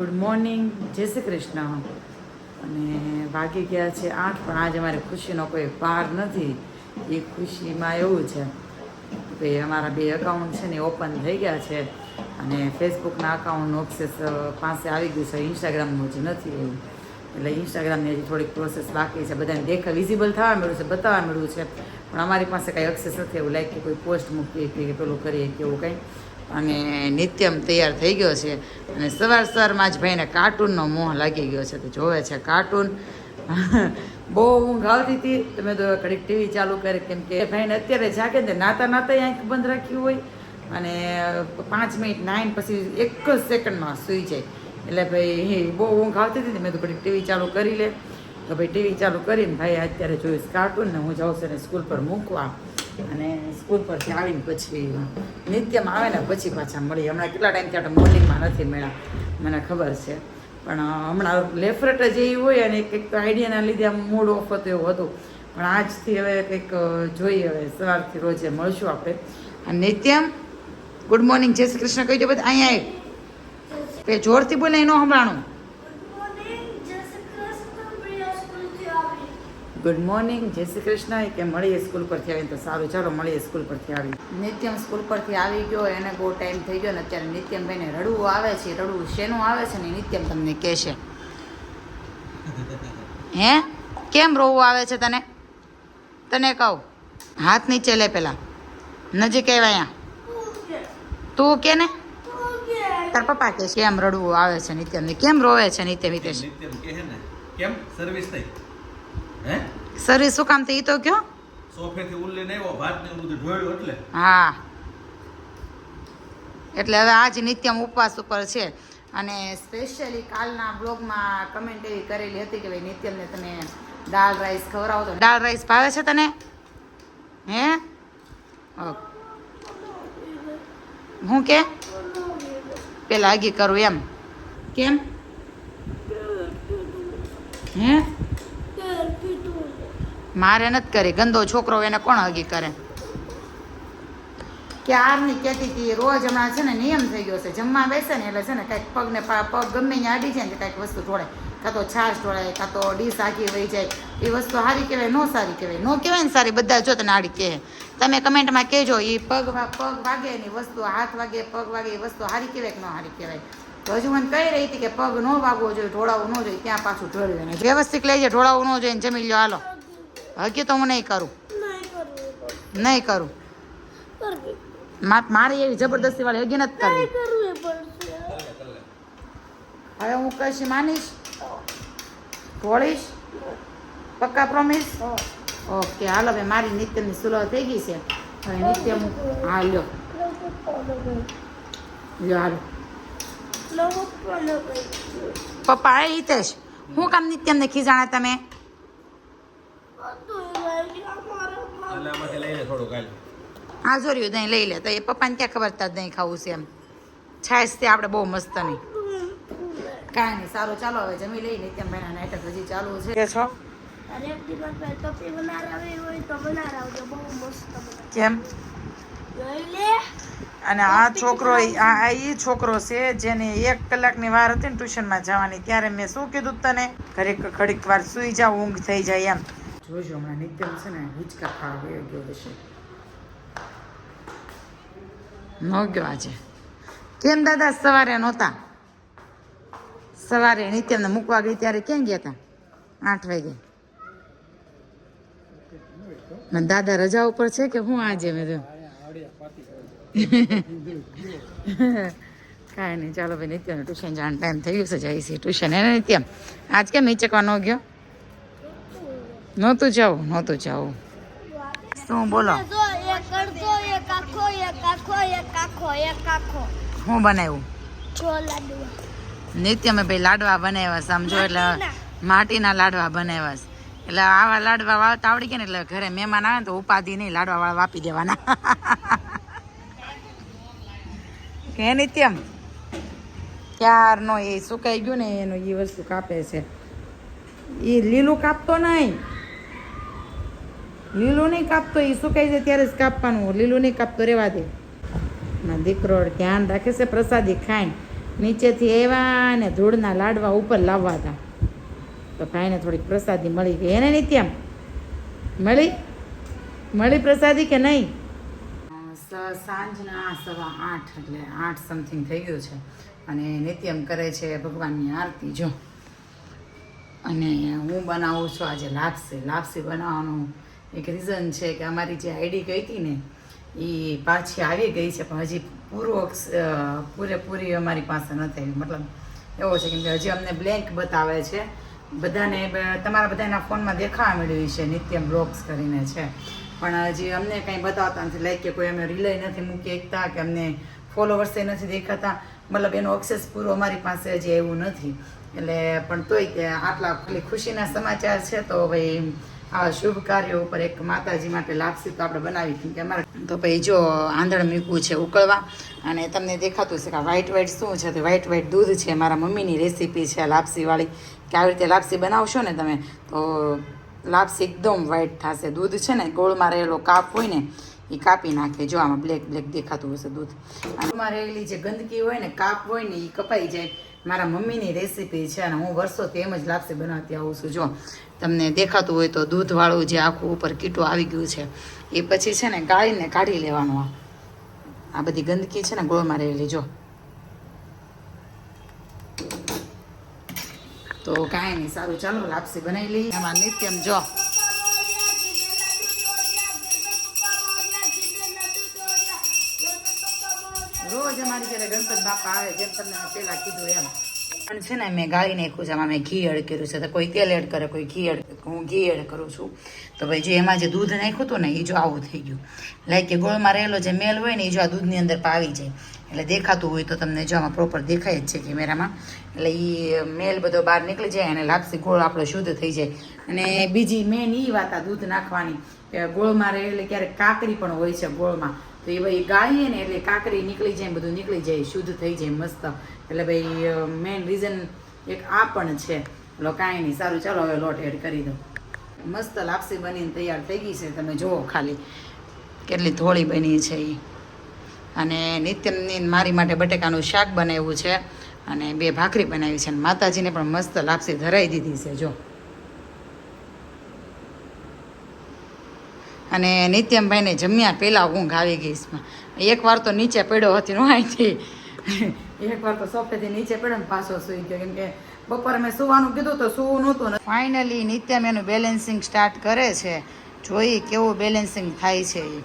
Good morning, જય શ્રી કૃષ્ણ. અને વાગી ગયા છે 8, પણ આજે અમારી ખુશીનો કોઈ પાર નથી. એ ખુશીમાં એવું છે કે અમારા 2 એકાઉન્ટ છે ને ઓપન થઈ ગયા છે અને ફેસબુકના અકાઉન્ટનું એક્સેસ પાસે આવી ગયું છે. ઇન્સ્ટાગ્રામનું હજી નથી એવું, એટલે ઇન્સ્ટાગ્રામની હજી થોડીક પ્રોસેસ બાકી છે. બધાને વિઝિબલ થવા મળ્યું છે, બતાવવા મળ્યું છે, પણ અમારી પાસે કાંઈ એક્સેસ નથી. એવું લાઈક કે કોઈ પોસ્ટ મૂકીએ કે પેલું કરીએ કે એવું કંઈ. અને નિત્યમ તૈયાર થઈ ગયો છે અને સવારમાં જ ભાઈને કાર્ટૂનનો મોહ લાગી ગયો છે. તો જોવે છે કાર્ટૂન. બહુ ઊંઘ આવતી હતી, તમે તો ઘડીક ટીવી ચાલુ કરી, કેમ કે ભાઈને અત્યારે જાગે ને નાતા આંખ બંધ રાખ્યું હોય અને 5 મિનિટ નાઈન પછી 1 જ સેકન્ડમાં સૂઈ જાય. એટલે ભાઈ બહુ ઊંઘ આવતી હતી ને મેં તો ઘડીક ટીવી ચાલુ કરી લે. તો ભાઈ ટીવી ચાલુ કરીને ભાઈ અત્યારે જોઈશ કાર્ટૂન ને હું જાઉં છું ને સ્કૂલ પર મૂકવા. અને સ્કૂલ પરથી આવીને પછી નિત્યમાં આવે ને પછી પાછા મળી. હમણાં કેટલા ટાઈમથી આપણે મોર્નિંગમાં નથી મળ્યા, મને ખબર છે, પણ હમણાં લેફ્ટ જ એવી હોય અને કંઈક તો આઈડિયાના લીધે આમ મૂડ ઓફ હતો એવું હતું. પણ આજથી હવે કંઈક જોઈએ, હવે સવારથી રોજે મળશું આપણે. અને નિત્યમ ગુડ મોર્નિંગ, જય શ્રી કૃષ્ણ કહી દો બધા. અહીંયા જોરથી બોલે એનો હમણાં. ગુડ મોર્નિંગ, જય શ્રી કૃષ્ણ. કે મળીએ સ્કૂલ પરથી આવીને. તો સારું, ચાલો મળીએ સ્કૂલ પરથી આવી. નિત્યમ સ્કૂલ પરથી આવી ગયો, એને બહુ ટાઈમ થઈ ગયો ને અત્યારે નિત્યમભાઈને રડવું આવે છે. રડવું શેનું આવે છે ને નિત્યમ તમને કહેશે. હે કેમ રોવું આવે છે તને? તને કહું, હાથ નીચે લે, પેલા નજીક આવ્યા અહીંયા. તું કે ને તાર પપ્પા કે કેમ રડવું આવે છે નિત્યમને, કેમ રોવે છે નિત્યમ? હિતેશ કેમ સર્વિસ થઈ? સર્વિસ શું કામ થઈ તો કયો? સોફેથી ઉલ્લે ને આવ્યો, ભાત ને બધું ઢોળ્યું એટલે. હા, એટલે હવે આજ નિત્યમ ઉપવાસ ઉપર છે. અને સ્પેશિયલી કાલના બ્લોગમાં કમેન્ટ એવી કરેલી હતી કે ભાઈ નિત્યમને તમે દાળ રાઈસ ખવડાવો. તો દાળ રાઈસ ભાવે છે તને? હે હું કે પેલા આગી કરું એમ? કેમ? હે મારે નથી કરી, ગંદો છોકરો એને કોણ હગી કરે? ક્યારની કહેતી હતી રોજ. હમણાં છે ને નિયમ થઈ ગયો છે, જમવા બેસે ને એટલે છે ને કાંઈક પગને પગ ગમે ત્યાં આડી જાય ને કાંઈક વસ્તુ ઢોળે, કાં તો છાશ ઢોળાય, કાં તો ડીશ આખી વહી જાય. એ વસ્તુ સારી કહેવાય? નો સારી કહેવાય. નો કહેવાય ને સારી, બધા જો તને આડી કહે. તમે કમેન્ટમાં કહેજો એ પગ વાગે એની વસ્તુ, હાથ વાગે, પગ વાગે, એ વસ્તુ સારી કહેવાય કે ન સારી કહેવાય? તો હજુ મને કહી રહી હતી કે પગ ન વાગવો જોઈએ, ઢોળાવવું ન જોઈએ, ત્યાં પાછું ઢોળ્યું એને. વ્યવસ્થિત લઈ જાય, ઢોળાવવું ન જોઈએ, જમી લો હાલો. હકી તો હું નહીં કરું, નહીં કરું. મારી એવી જબરદસ્તી વાળી હજી નથી કરવી. હવે હું કહીશ માનીશ, ઢોળીશ, પક્કા પ્રોમિસ? ઓકે હાલો. હવે મારી નિત્યમની સુલહ થઈ ગઈ છે. હવે નિત્યમ હા લ્યો હાલો. પપ્પા એ હિતેશ હું કામ નિત્યમને ખીજાણા તમે? હા જોર્યું દહીં લઈ લે. તો એ પપ્પાને ક્યાં ખબર હતા દહીં ખાવું છે એમ? છાશ તે આપણે બહુ મસ્ત નહીં. કાંઈ નહીં, સારું ચાલો હવે જમી લઈ. નિત્યમભાઈના નાટક હજી ચાલુ છે. કે છો કેમ? અને આ છોકરો આ એ છોકરો છે જેને 1 કલાકની વાર હતી ને ટ્યુશનમાં જવાની, ત્યારે મેં શું કીધું તને? ઘડીક વાર સૂઈ જાવ, ઊંઘ થઈ જાય એમ. જોજો હમણાં નિત્યમ છે ને હિંચકા ખાવા ગયો હશે. ન ગયો આજે. કેમ દાદા સવારે નહોતા? સવારે નિત્યમને મૂકવા ગઈ ત્યારે ક્યાં ગયા હતા? 8 વાગે. દાદા રજા ઉપર છે કે હું આજે? મેં કાંઈ નહીં, ચાલો ભાઈ નિત્યને ટ્યુશન જવાનો ટાઈમ થઈ ગયો છે. જાય છે ટ્યુશન એને. નિત્યમ આજ કેમ હિંચકવા ન ગયો? નહોતું જવું. શું બોલો? શું બનાવ્યું? નિત્યમે ભાઈ લાડવા બનાવ્યા, સમજો. એટલે માટીના લાડવા બનાવ્યા. એટલે આવા લાડવા વાવતા આવડી ગયા ને એટલે ઘરે મહેમાન આવે ને તો ઉપાધિ નહીં, લાડવા વાળા વાપી દેવાના. કે નિત્યમ ક્યારનો એ સુકાઈ ગયું ને એનું એ વસ્તુ કાપે છે. એ લીલું કાપતો નહીં, લીલું નહીં કાપતો. એ સુકાઈ જાય ત્યારે જ કાપવાનું, લીલું નહીં કાપતો, રેવા દે. દીકરો ધ્યાન રાખે છે પ્રસાદી ખાઈને. નીચેથી આવ્યા ને ધૂળના લાડવા ઉપર લાવવા હતા તો ભાઈને થોડીક પ્રસાદી મળી ગઈ એને નિત્યમ મળી પ્રસાદી કે નહીં? સાંજના 8:15 એટલે 8 સમથિંગ થઈ ગયું છે અને નિત્યમ કરે છે ભગવાનની આરતી જો. અને હું બનાવું છું આજે લાપસી બનાવવાનું એક રીઝન છે કે અમારી જે આઈડી ગઈ હતી ને એ પાછી આવી ગઈ છે પણ હજી પૂરેપૂરી અમારી પાસે નથી આવી. મતલબ એવો છે કેમ કે હજી અમને બ્લેન્ક બતાવે છે. બધાને તમારા બધાના ફોનમાં દેખાવા મળ્યું છે નિત્યમ બ્લોગ્સ કરીને છે પણ હજી અમને કંઈ બતાવતા નથી. લાઈક કે કોઈ અમે રિલે નથી મૂકી શકતા કે અમને ફોલોવર્સે નથી દેખાતા. મતલબ એનો એક્સેસ પૂરો અમારી પાસે હજી એવું નથી. એટલે પણ તોય આટલા ખાલી ખુશીના સમાચાર છે તો ભાઈ આવા શુભ કાર્યો ઉપર એક માતાજી માટે લાપસી તો આપણે બનાવી કેમ કે અમારે તો ભાઈ જો આંધણ મૂકવું છે ઉકળવા અને તમને દેખાતું છે કે વ્હાઈટ શું છે તો વ્હાઈટ દૂધ છે. મારા મમ્મીની રેસીપી છે લાપસીવાળી કે આવી રીતે લાપસી બનાવશો ને તમે તો લાપસી એકદમ વ્હાઈટ થશે. દૂધ છે ને ગોળમાં રહેલો કાપ હોય ને એ કાપી નાખે. જો આમાં બ્લેક દેખાતું હશે દૂધ. આમાં રહેલી જે ગંદકી હોય ને કાપ હોય ને એ કપાઈ જાય. મારા મમ્મીની રેસીપી છે અને હું વર્ષોથી એમ જ લાપસી બનાવતી આવું છું. જો તમને દેખાતું હોય તો દૂધવાળું જે આખું ઉપર કીટું આવી ગયું છે એ પછી છે ને ગાળીને કાઢી લેવાનું. આ બધી ગંદકી છે ને ગોળમાં રહેલી જો. તો કાંઈ નહીં સારું ચાલો લાપસી બનાવી લઈએ. એમાં નિત્યમ જો રોજ અમારી ઘરે ગણપત બાપા આવે જેમ તમને પેલા કીધું એમ પણ છે ને મેં ગાળી નાખ્યું છે. આમાં મેં ઘી એડ કર્યું છે તો કોઈ તેલ એડ કરે કોઈ ઘી એડ હું ઘી એડ કરું છું. તો ભાઈ જે એમાં જે દૂધ નાખ્યું હતું ને એ જો આવું થઈ ગયું. લાઈક કે ગોળમાં રહેલો જે મેલ હોય ને એ જો આ દૂધની અંદર પાવી જાય એટલે દેખાતું હોય તો તમને જો આમાં પ્રોપર દેખાય જ છે કેમેરામાં. એટલે એ મેલ બધો બહાર નીકળી જાય અને લાપસી ગોળ આપણો શુદ્ધ થઈ જાય. અને બીજી મેન એ વાત આ દૂધ નાખવાની કે ગોળમાં રહેલી ક્યારેક કાકરી પણ હોય છે ગોળમાં તો એ ભાઈ ગાળીએ ને એટલે કાકરી નીકળી જાય બધું નીકળી જાય શુદ્ધ થઈ જાય મસ્ત. એટલે ભાઈ મેન રીઝન એક આ પણ છે. એટલે કાંઈ નહીં સારું ચાલો હવે લોટ એડ કરી દો. મસ્ત લાપસી બનીને તૈયાર થઈ ગઈ છે. તમે જુઓ ખાલી કેટલી થોડી બની છે એ. અને નિત્યમની મારી માટે બટેકાનું શાક બનાવ્યું છે અને 2 ભાખરી બનાવી છે અને માતાજીને પણ મસ્ત લાપસી ધરાઈ દીધી છે જો. અને નિત્યમભાઈને જમ્યા પહેલાં ઊંઘ આવી ગઈ છે. એકવાર તો નીચે પડ્યો હતી નો અહીંથી એકવાર તો સોફેથી નીચે પડ્યો ને પાછો સૂઈ ગયો કેમ કે બપોરે મેં સુવાનું કીધું તો સુવું નહોતું. ફાઇનલી નિત્યમ એનું બેલેન્સિંગ સ્ટાર્ટ કરે છે. જોઈ કેવું બેલેન્સિંગ થાય છે એ.